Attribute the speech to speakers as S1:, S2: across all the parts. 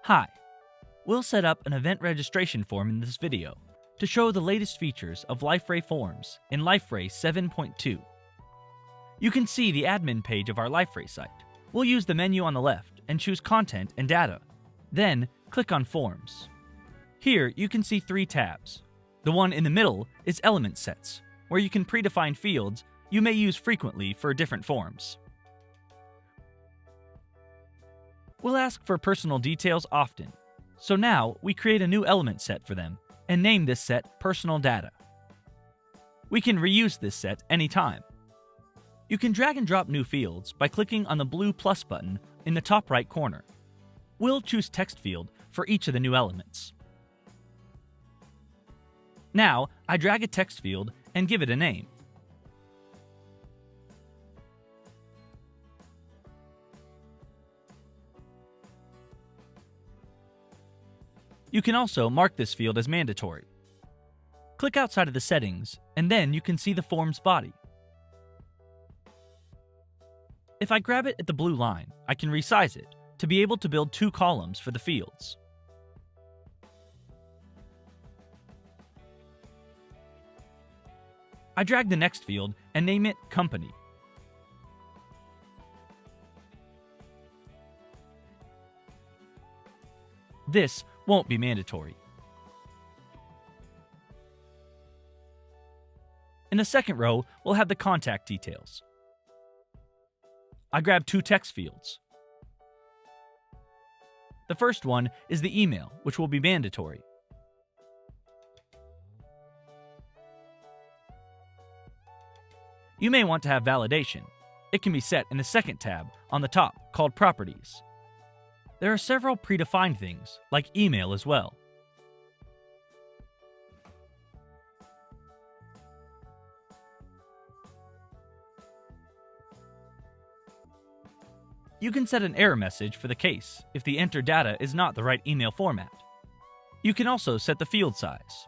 S1: Hi, we'll set up an event registration form in this video to show the latest features of Liferay Forms in Liferay 7.2. You can see the admin page of our Liferay site. We'll use the menu on the left and choose Content and Data. Then, click on Forms. Here, you can see 3 tabs. The one in the middle is Element Sets, where you can predefine fields you may use frequently for different forms. We'll ask for personal details often, so now we create a new element set for them and name this set Personal Data. We can reuse this set anytime. You can drag and drop new fields by clicking on the blue plus button in the top right corner. We'll choose text field for each of the new elements. Now, I drag a text field and give it a name. You can also mark this field as mandatory. Click outside of the settings, and then you can see the form's body. If I grab it at the blue line, I can resize it to be able to build 2 columns for the fields. I drag the next field and name it Company. This won't be mandatory. In the second row, we'll have the contact details. I grab 2 text fields. The first one is the email, which will be mandatory. You may want to have validation. It can be set in the second tab on the top called Properties. There are several predefined things, like email as well. You can set an error message for the case if the entered data is not the right email format. You can also set the field size.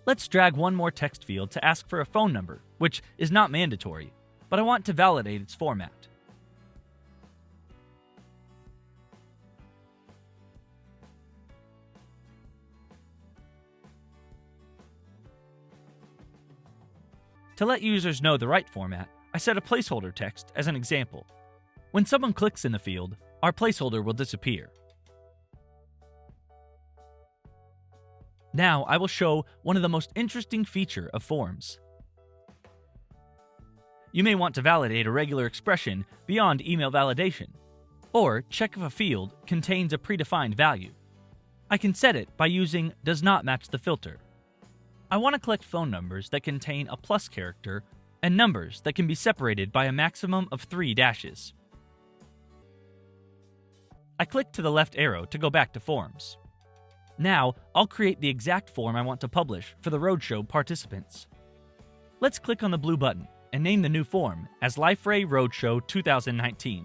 S1: Let's drag one more text field to ask for a phone number, which is not mandatory, but I want to validate its format. To let users know the right format, I set a placeholder text as an example. When someone clicks in the field, our placeholder will disappear. Now I will show one of the most interesting features of forms. You may want to validate a regular expression beyond email validation, or check if a field contains a predefined value. I can set it by using Does Not Match the filter. I want to collect phone numbers that contain a plus character and numbers that can be separated by a maximum of 3 dashes. I click to the left arrow to go back to Forms. Now, I'll create the exact form I want to publish for the roadshow participants. Let's click on the blue button and name the new form as Liferay Roadshow 2019.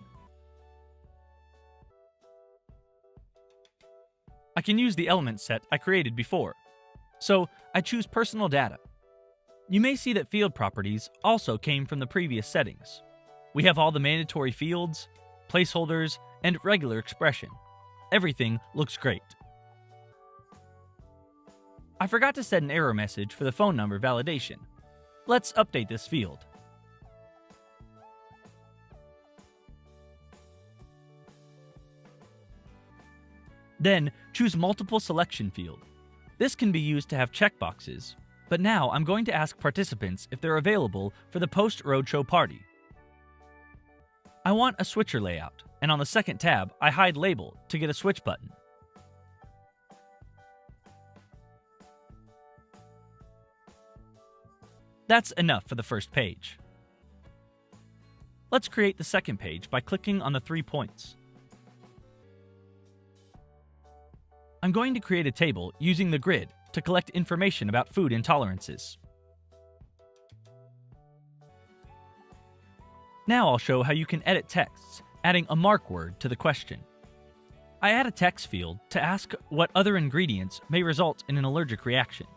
S1: I can use the element set I created before, so I choose Personal Data. You may see that field properties also came from the previous settings. We have all the mandatory fields, placeholders, and regular expression. Everything looks great. I forgot to set an error message for the phone number validation. Let's update this field. Then, choose Multiple Selection field. This can be used to have checkboxes, but now I'm going to ask participants if they're available for the post-roadshow party. I want a switcher layout, and on the second tab, I hide Label to get a switch button. That's enough for the first page. Let's create the second page by clicking on the 3 points. I'm going to create a table using the grid to collect information about food intolerances. Now I'll show how you can edit texts, adding a mark word to the question. I add a text field to ask what other ingredients may result in an allergic reaction.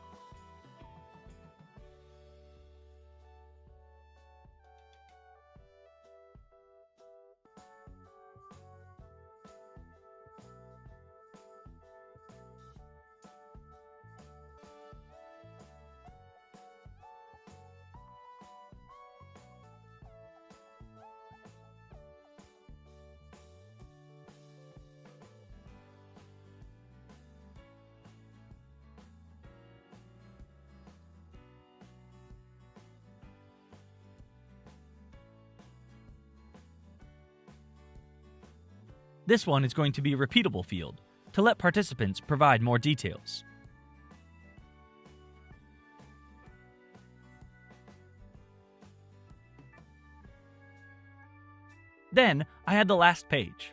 S1: This one is going to be a repeatable field to let participants provide more details. Then I had the last page.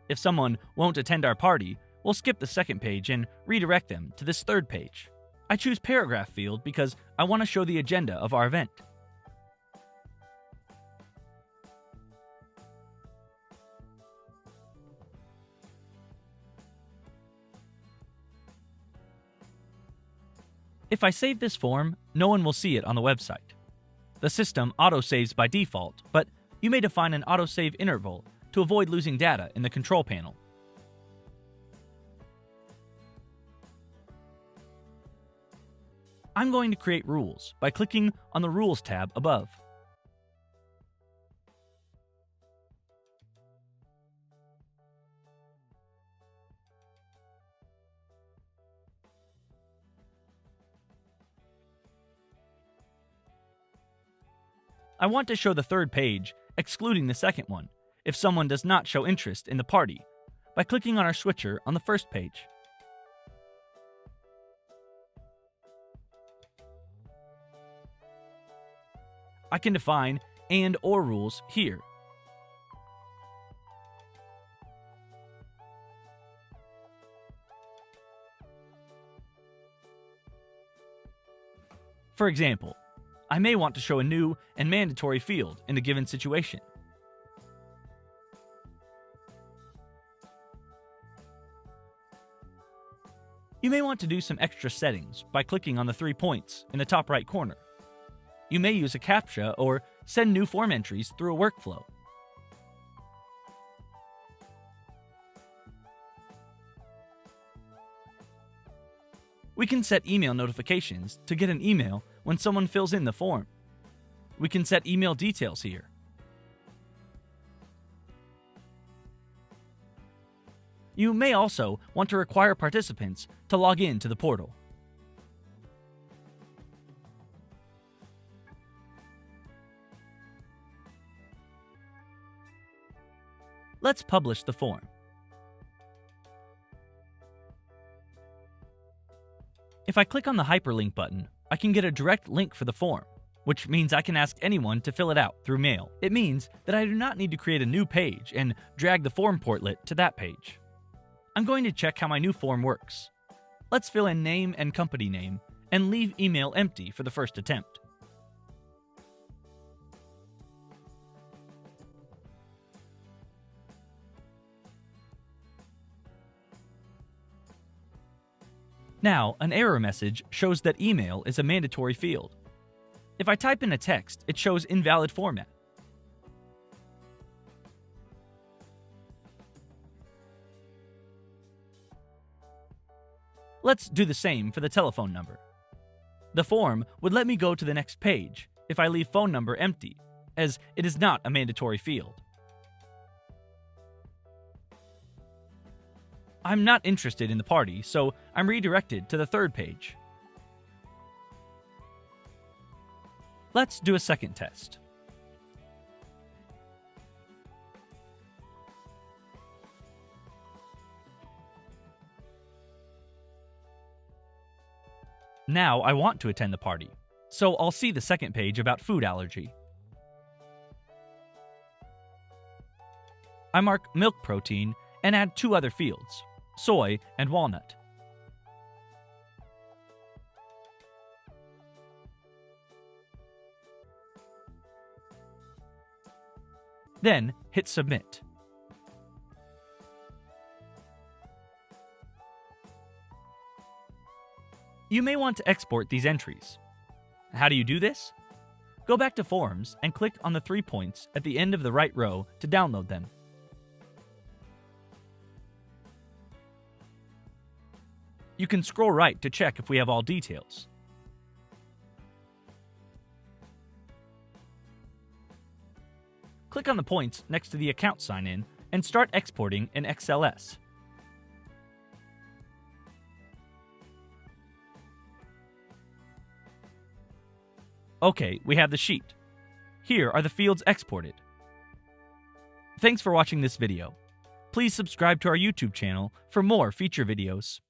S1: If someone won't attend our party, we'll skip the second page and redirect them to this third page. I choose paragraph field because I want to show the agenda of our event. If I save this form, no one will see it on the website. The system autosaves by default, but you may define an autosave interval to avoid losing data in the control panel. I'm going to create rules by clicking on the Rules tab above. I want to show the third page, excluding the second one, if someone does not show interest in the party, by clicking on our switcher on the first page. I can define and/or rules here. For example, I may want to show a new and mandatory field in a given situation. You may want to do some extra settings by clicking on the 3 points in the top right corner. You may use a CAPTCHA or send new form entries through a workflow. We can set email notifications to get an email when someone fills in the form. We can set email details here. You may also want to require participants to log in to the portal. Let's publish the form. If I click on the hyperlink button, I can get a direct link for the form, which means I can ask anyone to fill it out through mail. It means that I do not need to create a new page and drag the form portlet to that page. I'm going to check how my new form works. Let's fill in name and company name and leave email empty for the first attempt. Now, an error message shows that email is a mandatory field. If I type in a text, it shows invalid format. Let's do the same for the telephone number. The form would let me go to the next page if I leave phone number empty, as it is not a mandatory field. I'm not interested in the party, so I'm redirected to the third page. Let's do a second test. Now I want to attend the party, so I'll see the second page about food allergy. I mark milk protein and add 2 other fields, soy and walnut. Then hit Submit. You may want to export these entries. How do you do this? Go back to Forms and click on the 3 points at the end of the right row to download them. You can scroll right to check if we have all details. Click on the points next to the account sign-in and start exporting in XLS. Okay, we have the sheet. Here are the fields exported. Thanks for watching this video. Please subscribe to our YouTube channel for more feature videos.